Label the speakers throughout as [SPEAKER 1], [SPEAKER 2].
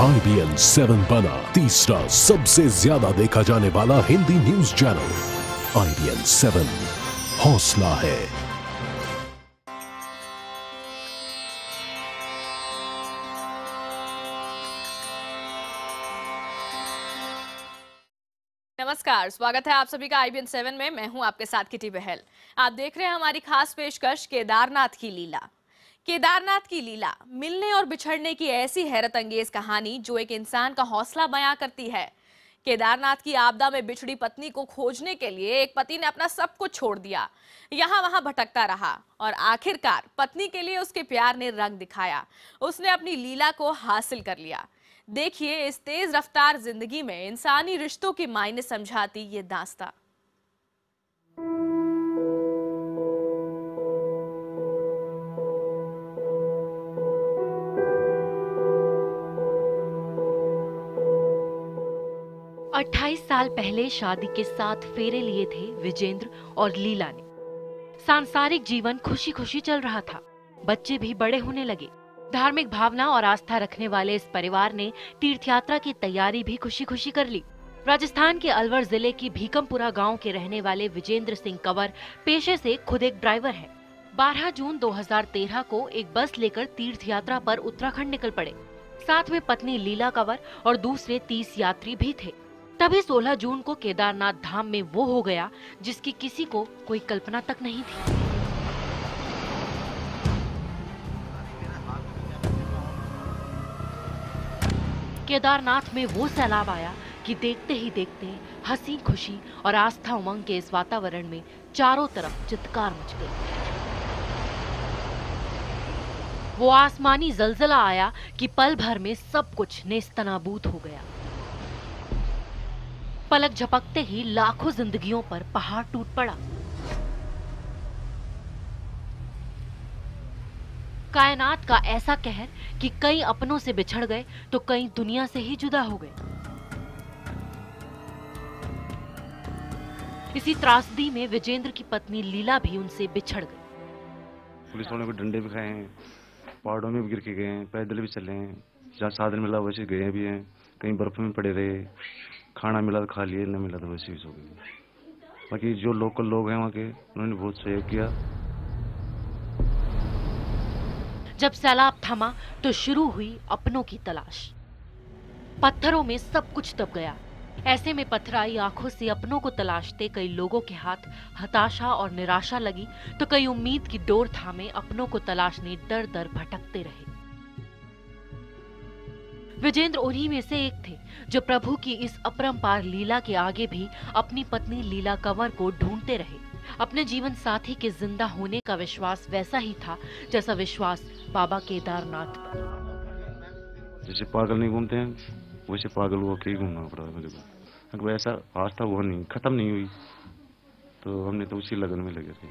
[SPEAKER 1] IBN 7 बना तीसरा सबसे ज्यादा देखा जाने वाला हिंदी न्यूज चैनल। IBN 7 हौसला है।
[SPEAKER 2] नमस्कार, स्वागत है आप सभी का IBN 7 में। मैं हूं आपके साथ किटी बहल। आप देख रहे हैं हमारी खास पेशकश केदारनाथ की लीला। केदारनाथ की लीला मिलने और बिछड़ने की ऐसी हैरत अंगेज कहानी जो एक इंसान का हौसला बयां करती है। केदारनाथ की आपदा में बिछड़ी पत्नी को खोजने के लिए एक पति ने अपना सब कुछ छोड़ दिया, यहाँ वहां भटकता रहा और आखिरकार पत्नी के लिए उसके प्यार ने रंग दिखाया। उसने अपनी लीला को हासिल कर लिया। देखिए इस तेज रफ्तार जिंदगी में इंसानी रिश्तों के मायने समझाती ये दास्तां।
[SPEAKER 3] अट्ठाईस साल पहले शादी के 7 फेरे लिए थे विजेंद्र और लीला ने। सांसारिक जीवन खुशी खुशी चल रहा था, बच्चे भी बड़े होने लगे। धार्मिक भावना और आस्था रखने वाले इस परिवार ने तीर्थ यात्रा की तैयारी भी खुशी खुशी कर ली। राजस्थान के अलवर जिले की भीकमपुरा गांव के रहने वाले विजेंद्र सिंह कंवर पेशे से खुद एक ड्राइवर है। 12 जून 2013 को एक बस लेकर तीर्थ यात्रा पर उत्तराखंड निकल पड़े। साथ में पत्नी लीला कंवर और दूसरे 30 यात्री भी थे। तभी 16 जून को केदारनाथ धाम में वो हो गया जिसकी किसी को कोई कल्पना तक नहीं थी। केदारनाथ में वो सैलाब आया कि देखते ही देखते हंसी खुशी और आस्था उमंग के इस वातावरण में चारों तरफ चित्कार मच गई। वो आसमानी जलजला आया कि पल भर में सब कुछ नेस्तनाबूद हो गया। पलक झपकते ही लाखों जिंदगियों पर पहाड़ टूट पड़ा। कायनात का ऐसा कहर कि कई अपनों से बिछड़ गए तो कई दुनिया से ही जुदा हो गए। इसी त्रासदी में विजेंद्र की पत्नी लीला भी उनसे बिछड़ गई।
[SPEAKER 4] पुलिस वालों को डंडे भी खाए हैं, पहाड़ों में भी गिर के गए हैं, पैदल भी चले हैं, जहाँ साधन मिला वैसे गए भी हैं, कहीं बर्फ में पड़े रहे, खाना मिला तो खा लिए, न मिला तो वैसे भी सो गए। बाकी जो लोकल लोग हैं वहाँ के, उन्होंने बहुत सहयोग किया।
[SPEAKER 3] जब सैलाब थमा तो शुरू हुई अपनों की तलाश। पत्थरों में सब कुछ दब गया। ऐसे में पथराई आंखों से अपनों को तलाशते कई लोगों के हाथ हताशा और निराशा लगी तो कई उम्मीद की डोर थामे अपनों को तलाशने दर दर भटकते रहे। विजेंद्र उन्हीं में से एक थे जो प्रभु की इस अपरंपार लीला के आगे भी अपनी पत्नी लीला कंवर को ढूंढते रहे। अपने जीवन साथी के जिंदा होने का विश्वास वैसा ही था जैसा विश्वास बाबा केदारनाथ पर।
[SPEAKER 4] जैसे पागल नहीं घूमते हैं वैसे पागल हुआ के ही घूमना पड़ा मेरे को। अगर ऐसा आस्था वो नहीं खत्म नहीं हुई तो हमने तो उसी लगन में लगे थे।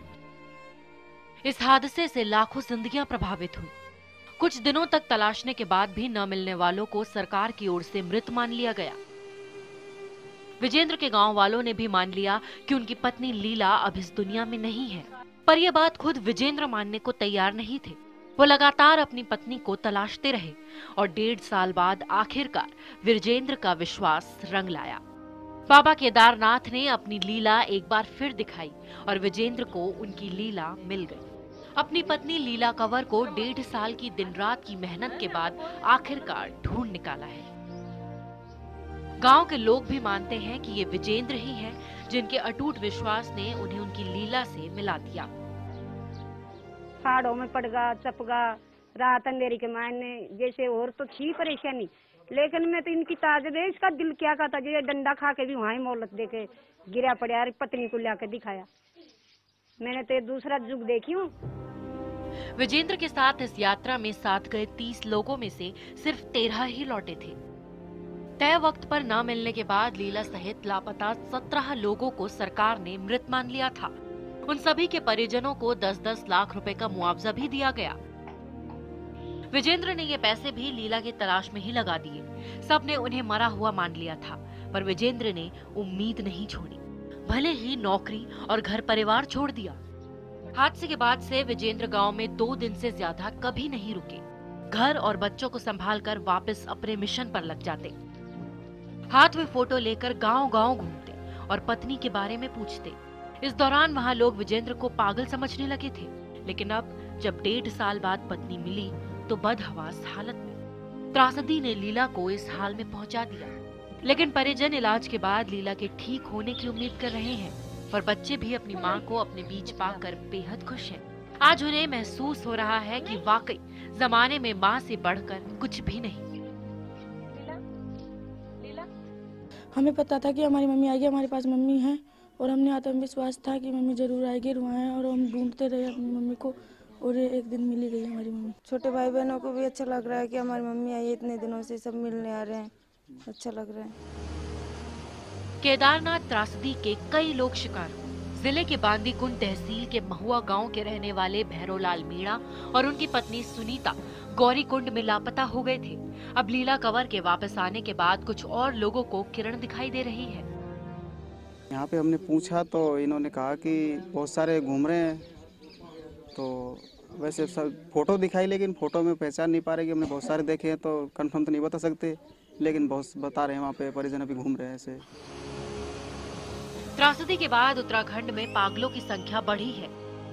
[SPEAKER 3] इस हादसे से लाखों जिंदगियां प्रभावित हुई। कुछ दिनों तक तलाशने के बाद भी न मिलने वालों को सरकार की ओर से मृत मान लिया गया। विजेंद्र के गांव वालों ने भी मान लिया कि उनकी पत्नी लीला अब इस दुनिया में नहीं है, पर यह बात खुद विजेंद्र मानने को तैयार नहीं थे। वो लगातार अपनी पत्नी को तलाशते रहे और 1.5 साल बाद आखिरकार विजेंद्र का विश्वास रंग लाया। बाबा केदारनाथ ने अपनी लीला एक बार फिर दिखाई और विजेंद्र को उनकी लीला मिल गई। अपनी पत्नी लीला कंवर को 1.5 साल की दिन रात की मेहनत के बाद आखिरकार ढूंढ निकाला है। गांव के लोग भी मानते हैं कि ये विजेंद्र ही है जिनके अटूट विश्वास ने उन्हें उनकी लीला से मिला दिया।
[SPEAKER 5] पहाड़ों में पड़गा चपगा रात अंधेरी के मायने जैसे और तो थी परेशानी, लेकिन मैं तो इनकी ताजबे इसका दिल क्या कहता जो डंडा खा के भी वहां मोहलत दे के गिरा पड़ा और पत्नी को लाके दिखाया। मैंने तो दूसरा युग देखी हूँ।
[SPEAKER 3] विजेंद्र के साथ इस यात्रा में साथ गए 30 लोगों में से सिर्फ 13 ही लौटे थे। तय वक्त पर न मिलने के बाद लीला सहित लापता 17 लोगों को सरकार ने मृत मान लिया था। उन सभी के परिजनों को 10-10 लाख रुपए का मुआवजा भी दिया गया। विजेंद्र ने ये पैसे भी लीला की तलाश में ही लगा दिए। सबने उन्हें मरा हुआ मान लिया था, पर विजेंद्र ने उम्मीद नहीं छोड़ी। भले ही नौकरी और घर परिवार छोड़ दिया। हादसे के बाद से विजेंद्र गांव में 2 दिन से ज्यादा कभी नहीं रुके। घर और बच्चों को संभालकर वापस अपने मिशन पर लग जाते। हाथ में फोटो लेकर गांव-गांव घूमते और पत्नी के बारे में पूछते। इस दौरान वहां लोग विजेंद्र को पागल समझने लगे थे, लेकिन अब जब 1.5 साल बाद पत्नी मिली तो बदहवास हालत में त्रासदी ने लीला को इस हाल में पहुंचा दिया। लेकिन परिजन इलाज के बाद लीला के ठीक होने की उम्मीद कर रहे हैं और बच्चे भी अपनी मां को अपने बीच पाकर बेहद खुश हैं। आज उन्हें महसूस हो रहा है कि वाकई जमाने में मां से बढ़कर कुछ भी नहीं।
[SPEAKER 6] हमें पता था कि हमारी मम्मी आएगी, हमारे पास मम्मी है और हमने आत्मविश्वास था कि मम्मी जरूर आएगी। रुआएं और हम ढूंढते रहे अपनी मम्मी को और एक दिन मिली गई हमारी मम्मी।
[SPEAKER 7] छोटे भाई बहनों को भी अच्छा लग रहा है कि हमारी मम्मी आई है, इतने दिनों से सब मिलने आ रहे हैं, अच्छा लग रहा है।
[SPEAKER 3] केदारनाथ त्रासदी के कई लोग शिकार। जिले के बांदीकुंड तहसील के महुआ गांव के रहने वाले भैरोलाल मीणा और उनकी पत्नी सुनीता गौरीकुंड में लापता हो गए थे। अब लीला कंवर के वापस आने के बाद कुछ और लोगों को किरण दिखाई दे रही है।
[SPEAKER 8] यहाँ पे हमने पूछा तो इन्होंने कहा कि बहुत सारे घूम रहे हैं, तो वैसे सब फोटो दिखाई, लेकिन फोटो में पहचान नहीं पा रहे कि हमने बहुत सारे देखे हैं, तो कंफर्म तो नहीं बता सकते, लेकिन बहुत बता रहे हैं वहाँ पे परिजन अभी घूम रहे हैं ऐसे।
[SPEAKER 3] त्रासदी के बाद उत्तराखंड में पागलों की संख्या बढ़ी है।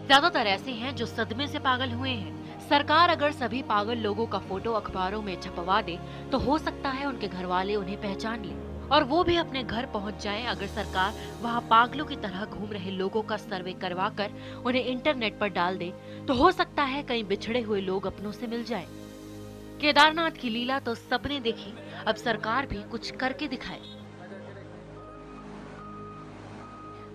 [SPEAKER 3] ज्यादातर ऐसे हैं जो सदमे से पागल हुए हैं। सरकार अगर सभी पागल लोगों का फोटो अखबारों में छपवा दे तो हो सकता है उनके घर वाले उन्हें पहचान लें और वो भी अपने घर पहुंच जाएं। अगर सरकार वहां पागलों की तरह घूम रहे लोगों का सर्वे करवाकर उन्हें इंटरनेट पर डाल दे तो हो सकता है कई बिछड़े हुए लोग अपनों से मिल जाएं। केदारनाथ की लीला तो सबने देखी, अब सरकार भी कुछ करके दिखाए।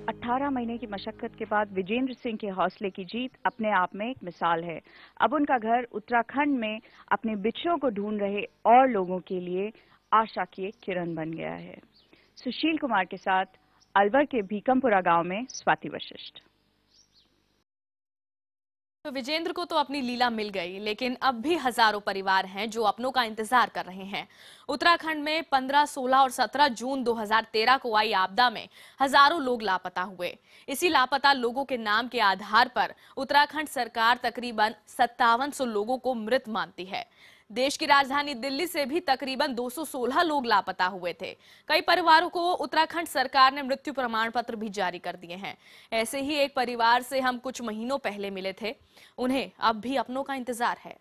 [SPEAKER 9] 18 महीने की मशक्कत के बाद विजेंद्र सिंह के हौसले की जीत अपने आप में एक मिसाल है। अब उनका घर उत्तराखंड में अपने बिछड़ों को ढूंढ रहे और लोगों के लिए आशा की एक किरण बन गया है। सुशील कुमार के साथ अलवर के भीकमपुरा गांव में स्वाति वशिष्ठ।
[SPEAKER 2] तो विजेंद्र को तो अपनी लीला मिल गई, लेकिन अब भी हजारों परिवार हैं जो अपनों का इंतजार कर रहे हैं। उत्तराखंड में 15, 16 और 17 जून 2013 को आई आपदा में हजारों लोग लापता हुए। इसी लापता लोगों के नाम के आधार पर उत्तराखंड सरकार तकरीबन 5700 लोगों को मृत मानती है। देश की राजधानी दिल्ली से भी तकरीबन 216 लोग लापता हुए थे। कई परिवारों को उत्तराखंड सरकार ने मृत्यु प्रमाण पत्र भी जारी कर दिए हैं। ऐसे ही एक परिवार से हम कुछ महीनों पहले मिले थे, उन्हें अब भी अपनों का इंतजार है।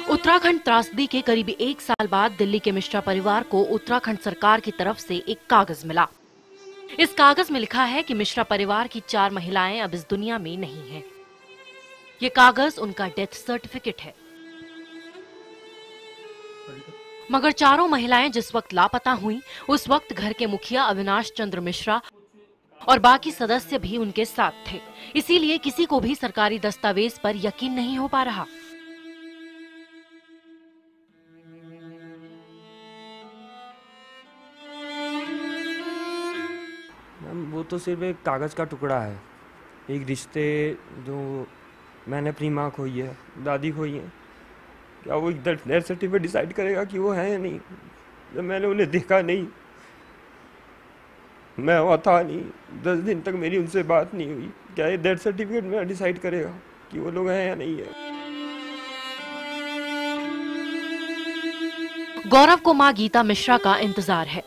[SPEAKER 3] उत्तराखंड त्रासदी के करीब 1 साल बाद दिल्ली के मिश्रा परिवार को उत्तराखंड सरकार की तरफ से एक कागज मिला। इस कागज में लिखा है कि मिश्रा परिवार की 4 महिलाएं अब इस दुनिया में नहीं हैं। ये कागज उनका डेथ सर्टिफिकेट है। मगर चारों महिलाएं जिस वक्त लापता हुई उस वक्त घर के मुखिया अविनाश चंद्र मिश्रा और बाकी सदस्य भी उनके साथ थे। इसीलिए किसी को भी सरकारी दस्तावेज पर यकीन नहीं हो पा रहा।
[SPEAKER 10] वो तो सिर्फ एक कागज़ का टुकड़ा है। एक रिश्ते जो मैंने अपनी माँ खोई है, दादी खोई है, क्या वो डेथ सर्टिफिकेट डिसाइड करेगा कि वो है या नहीं? जब मैंने उन्हें देखा नहीं, मैं वहाँ था नहीं, 10 दिन तक मेरी उनसे बात नहीं हुई, क्या ये डेथ सर्टिफिकेट में डिसाइड करेगा कि वो लोग हैं या नहीं है?
[SPEAKER 3] गौरव को मां गीता मिश्रा का इंतजार है।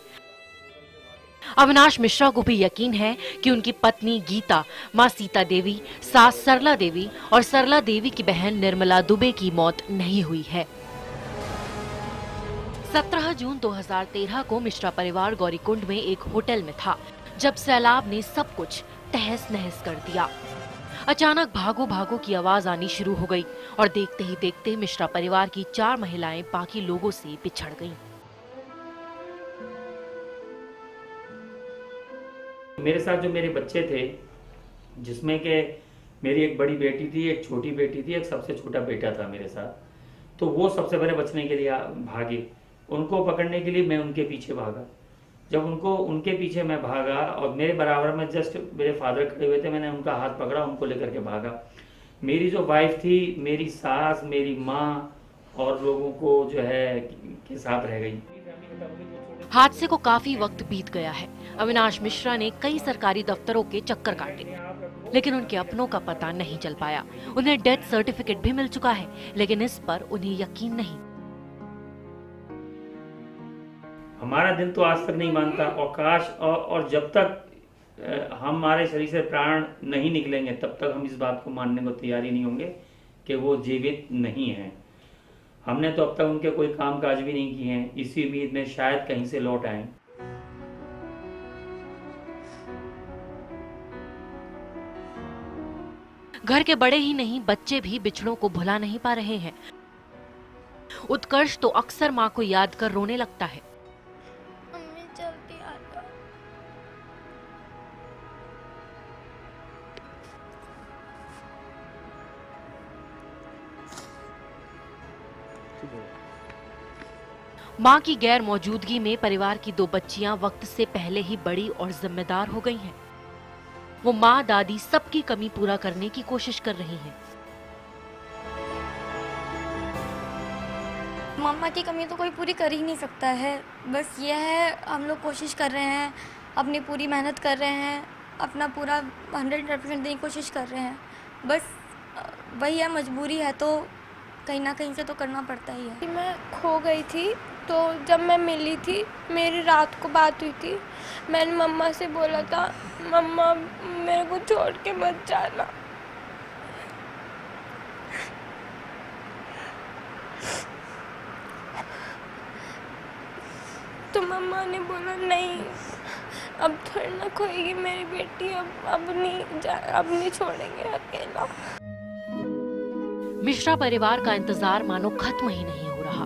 [SPEAKER 3] अविनाश मिश्रा को भी यकीन है कि उनकी पत्नी गीता, मां सीता देवी, सास सरला देवी और सरला देवी की बहन निर्मला दुबे की मौत नहीं हुई है। 17 जून 2013 को मिश्रा परिवार गौरीकुंड में एक होटल में था जब सैलाब ने सब कुछ तहस नहस कर दिया। अचानक भागो भागो की आवाज आनी शुरू हो गई और देखते ही देखते मिश्रा परिवार की 4 महिलाएं बाकी लोगों से बिछड़ गईं।
[SPEAKER 11] मेरे साथ जो मेरे बच्चे थे, जिसमें के मेरी एक बड़ी बेटी थी, एक छोटी बेटी थी, एक सबसे छोटा बेटा था मेरे साथ, तो वो सबसे पहले बचने के लिए भागे। उनको पकड़ने के लिए मैं उनके पीछे भागा। जब उनको उनके पीछे मैं भागा और मेरे बराबर में जस्ट मेरे फादर खड़े हुए थे, मैंने उनका हाथ पकड़ा, उनको लेकर के भागा। मेरी जो वाइफ थी, मेरी सास, मेरी माँ और लोगों को जो है के साथ रह गई।
[SPEAKER 3] हादसे को काफी वक्त बीत गया है। अविनाश मिश्रा ने कई सरकारी दफ्तरों के चक्कर काटे, लेकिन उनके अपनों का पता नहीं चल पाया। उन्हें डेथ सर्टिफिकेट भी मिल चुका है, लेकिन इस पर उन्हें यकीन नहीं।
[SPEAKER 11] हमारा दिल तो आज तक नहीं मानता, और काश और जब तक हमारे शरीर से प्राण नहीं निकलेंगे तब तक हम इस बात को मानने को तैयार ही नहीं होंगे कि वो जीवित नहीं है। हमने तो अब तक उनके कोई काम काज भी नहीं किए हैं, इसी उम्मीद में शायद कहीं से लौट आए।
[SPEAKER 3] घर के बड़े ही नहीं, बच्चे भी बिछड़ों को भुला नहीं पा रहे हैं। उत्कर्ष तो अक्सर माँ को याद कर रोने लगता है।
[SPEAKER 12] मम्मी जल्दी आ जाओ।
[SPEAKER 3] माँ की गैर मौजूदगी में परिवार की 2 बच्चियां वक्त से पहले ही बड़ी और जिम्मेदार हो गई हैं। वो माँ दादी सबकी कमी पूरा करने की कोशिश कर रही हैं।
[SPEAKER 12] मम्मा की कमी तो कोई पूरी कर ही नहीं सकता है। बस ये है, हम लोग कोशिश कर रहे हैं, अपनी पूरी मेहनत कर रहे हैं, अपना पूरा 100% देने की कोशिश कर रहे हैं। बस वही है, मजबूरी है तो कहीं ना कहीं से तो करना पड़ता ही है।
[SPEAKER 13] मैं खो गई थी, तो जब मैं मिली थी, मेरी रात को बात हुई थी, मैंने मम्मा से बोला था, मम्मा मेरे को छोड़ के मत जाना। तो मम्मा ने बोला नहीं, अब थोड़ी ना खोएगी मेरी बेटी, अब नहीं छोड़ेंगे अकेला।
[SPEAKER 3] मिश्रा परिवार का इंतजार मानो खत्म ही नहीं हो रहा।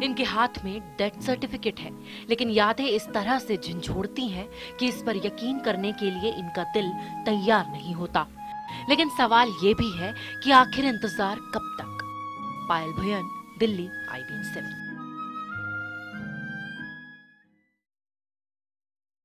[SPEAKER 3] इनके हाथ में डेथ सर्टिफिकेट है, लेकिन यादें इस तरह से झंझोड़ती हैं कि इस पर यकीन करने के लिए इनका दिल तैयार नहीं होता। लेकिन सवाल ये भी है कि आखिर इंतजार कब तक। पायल भुयन, दिल्ली, IBN 7।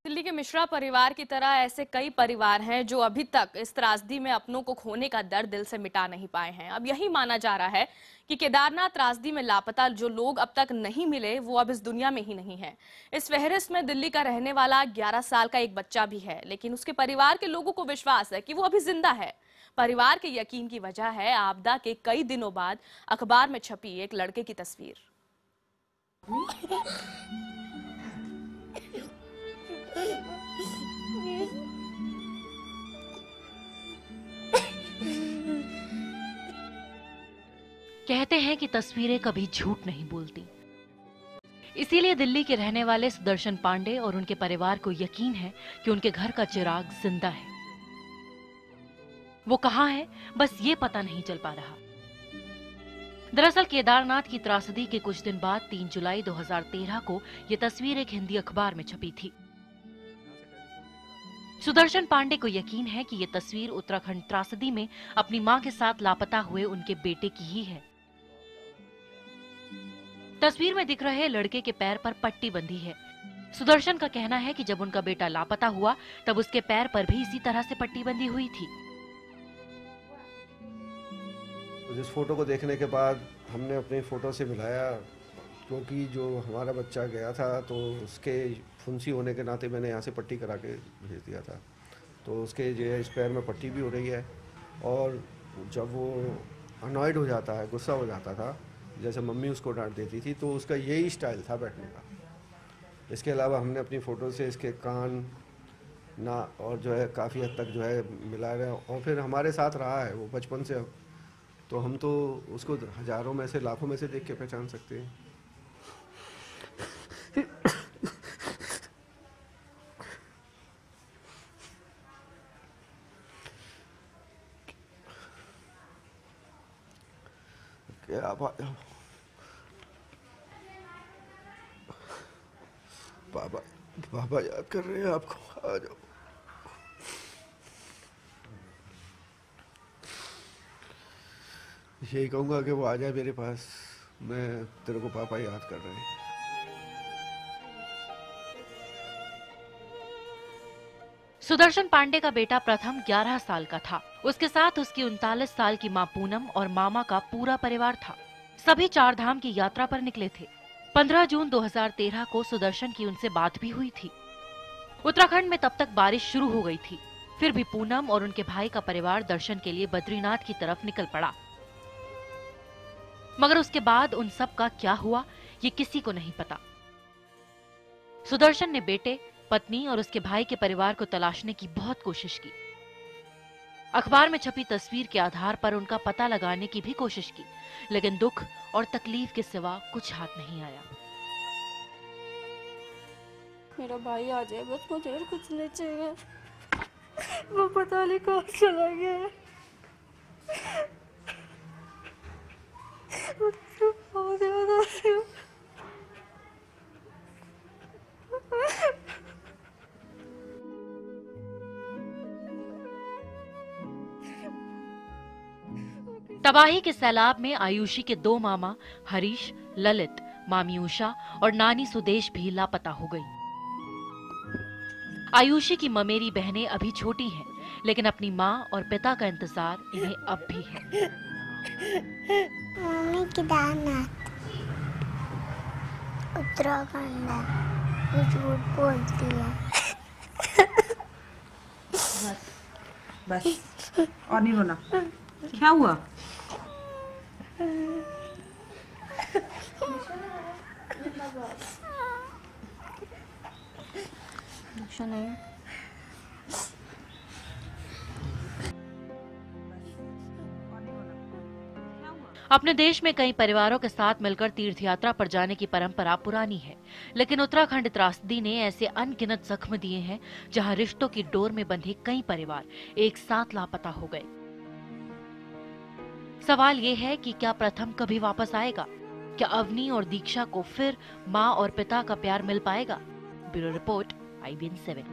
[SPEAKER 2] दिल्ली के मिश्रा परिवार की तरह ऐसे कई परिवार हैं जो अभी तक इस त्रासदी में अपनों को खोने का दर्द दिल से मिटा नहीं पाए हैं। अब यही माना जा रहा है कि केदारनाथ त्रासदी में लापता जो लोग अब तक नहीं मिले वो अब इस दुनिया में ही नहीं है। इस फहरिस्त में दिल्ली का रहने वाला 11 साल का एक बच्चा भी है, लेकिन उसके परिवार के लोगों को विश्वास है कि वो अभी जिंदा है। परिवार के यकीन की वजह है आपदा के कई दिनों बाद अखबार में छपी एक लड़के की तस्वीर।
[SPEAKER 3] कहते हैं कि तस्वीरें कभी झूठ नहीं बोलती। इसीलिए दिल्ली के रहने वाले सुदर्शन पांडे और उनके परिवार को यकीन है कि उनके घर का चिराग जिंदा है। वो कहां है, बस ये पता नहीं चल पा रहा। दरअसल केदारनाथ की त्रासदी के कुछ दिन बाद 3 जुलाई 2013 को यह तस्वीर एक हिंदी अखबार में छपी थी। सुदर्शन पांडे को यकीन है कि ये तस्वीर उत्तराखंड त्रासदी में अपनी मां के साथ लापता हुए उनके बेटे की ही है। तस्वीर में दिख रहे लड़के के पैर पर पट्टी बंधी है। सुदर्शन का कहना है कि जब उनका बेटा लापता हुआ तब उसके पैर पर भी इसी तरह से पट्टी बंधी हुई थी।
[SPEAKER 14] इस फोटो को देखने के बाद हमने अपनी फोटो से मिलाया, क्योंकि जो हमारा बच्चा गया था तो उसके फुंसी होने के नाते मैंने यहाँ से पट्टी करा के भेज दिया था। तो उसके जो है इस पैर में पट्टी भी हो रही है, और जब वो अनॉयड हो जाता है, गुस्सा हो जाता था, जैसे मम्मी उसको डांट देती थी, तो उसका यही स्टाइल था बैठने का। इसके अलावा हमने अपनी फ़ोटो से इसके कान, ना और जो है काफ़ी हद तक जो है मिला रहे, और फिर हमारे साथ रहा है वो बचपन से। तो हम तो उसको हज़ारों में से लाखों में से देख के पहचान सकते हैं। क्या बाबा याद कर रहे हैं आपको, आ जाओ। यही कहूँगा कि वो आ जाए मेरे पास, मैं तेरे को पापा याद कर रहे हैं।
[SPEAKER 3] सुदर्शन पांडे का बेटा प्रथम 11 साल का था। उसके साथ उसकी 39 साल की मां पूनम और मामा का पूरा परिवार था। सभी 4 धाम की यात्रा पर निकले थे। 15 जून 2013 को सुदर्शन की उनसे बात भी हुई थी। उत्तराखंड में तब तक बारिश शुरू हो गई थी। फिर भी पूनम और उनके भाई का परिवार दर्शन के लिए बद्रीनाथ की तरफ निकल पड़ा। मगर उसके बाद उन सब का क्या हुआ, ये किसी को नहीं पता। सुदर्शन ने बेटे, पत्नी और उसके भाई के परिवार को तलाशने की बहुत कोशिश की। अखबार में छपी तस्वीर के आधार पर उनका पता लगाने की भी कोशिश की, लेकिन दुख और तकलीफ के सिवा कुछ हाथ नहीं आया।
[SPEAKER 6] मेरा भाई आ जाए बस, मुझे और कुछ नहीं चाहिए। वो पता नहीं कहाँ चला गया है। बहुत याद आ रही है।
[SPEAKER 3] तबाही के सैलाब में आयुषी के 2 मामा हरीश, ललित, मामी उषा और नानी सुदेश भी लापता हो गई। आयुषी की ममेरी बहनें अभी छोटी हैं, लेकिन अपनी माँ और पिता का इंतजार इन्हें अब भी है।
[SPEAKER 15] मम्मी केदारनाथ उत्तराखंड है, झूठ बोलती है।
[SPEAKER 16] बस और नहीं रोना। क्या हुआ?
[SPEAKER 6] नहीं।
[SPEAKER 3] अपने देश में कई परिवारों के साथ मिलकर तीर्थ यात्रा पर जाने की परंपरा पुरानी है, लेकिन उत्तराखंड त्रासदी ने ऐसे अनगिनत जख्म दिए हैं जहां रिश्तों की डोर में बंधे कई परिवार एक साथ लापता हो गए। सवाल ये है कि क्या प्रथम कभी वापस आएगा? क्या अवनी और दीक्षा को फिर माँ और पिता का प्यार मिल पाएगा? Bureau report, IBN 7।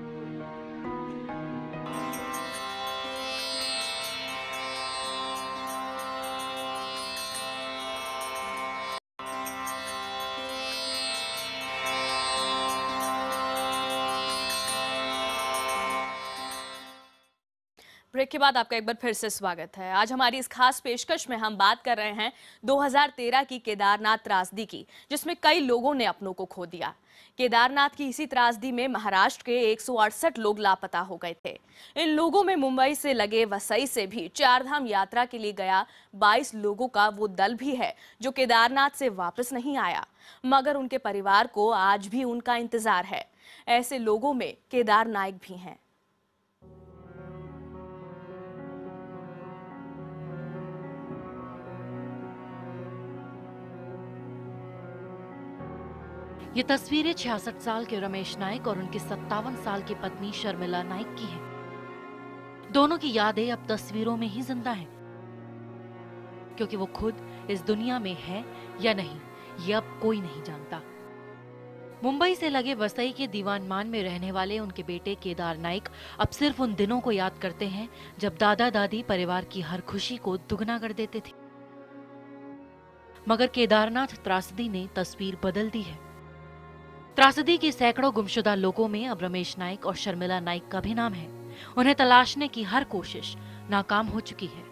[SPEAKER 2] ब्रेक के बाद आपका एक बार फिर से स्वागत है। आज हमारी इस खास पेशकश में हम बात कर रहे हैं 2013 की केदारनाथ त्रासदी की, जिसमें कई लोगों ने अपनों को खो दिया। केदारनाथ की इसी त्रासदी में महाराष्ट्र के 168 लोग लापता हो गए थे। इन लोगों में मुंबई से लगे वसई से भी 4 धाम यात्रा के लिए गया 22 लोगों का वो दल भी है जो केदारनाथ से वापस नहीं आया, मगर उनके परिवार को आज भी उनका इंतजार है। ऐसे लोगों में केदार नायक भी हैं।
[SPEAKER 3] ये तस्वीरें 66 साल के रमेश नाइक और उनकी 57 साल की पत्नी शर्मिला नाइक की हैं। दोनों की यादें अब तस्वीरों में ही जिंदा हैं, क्योंकि वो खुद इस दुनिया में है या नहीं, ये अब कोई नहीं जानता। मुंबई से लगे वसई के दीवानमान में रहने वाले उनके बेटे केदार नाइक अब सिर्फ उन दिनों को याद करते हैं जब दादा दादी परिवार की हर खुशी को दुगना कर देते थे। मगर केदारनाथ त्रासदी ने तस्वीर बदल दी है। त्रासदी के सैकड़ों गुमशुदा लोगों में अब रमेश नाइक और शर्मिला नाइक का भी नाम है। उन्हें तलाशने की हर कोशिश नाकाम हो चुकी है।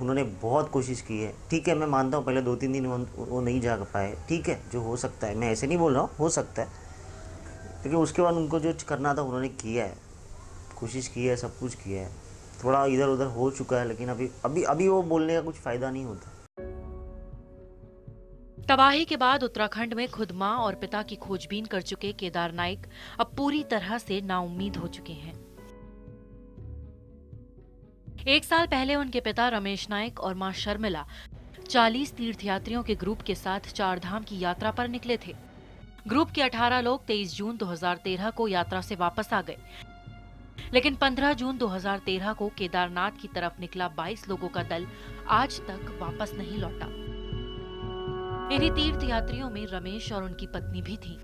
[SPEAKER 17] उन्होंने बहुत कोशिश की है, ठीक है, मैं मानता हूँ पहले 2-3 दिन वो नहीं जाग पाए, ठीक है, जो हो सकता है, मैं ऐसे नहीं बोल रहा हूँ, हो सकता है, लेकिन उसके बाद उनको जो करना था उन्होंने किया है, कोशिश की है, सब कुछ किया है। थोड़ा इधर उधर हो चुका है, लेकिन अभी वो बोलने का कुछ फायदा नहीं होता।
[SPEAKER 3] तबाही के बाद उत्तराखंड में खुद मां और पिता की खोजबीन कर चुके केदार नाइक अब पूरी तरह से नाउम्मीद हो चुके हैं। 1 साल पहले उनके पिता रमेश नाइक और मां शर्मिला 40 तीर्थयात्रियों के ग्रुप के साथ 4 धाम की यात्रा पर निकले थे। ग्रुप के 18 लोग 23 जून 2013 को यात्रा से वापस आ गए, लेकिन 15 जून 2013 को केदारनाथ की तरफ निकला 22 लोगों का दल आज तक वापस नहीं लौटा। इन्हीं तीर्थयात्रियों में रमेश और उनकी पत्नी भी थी।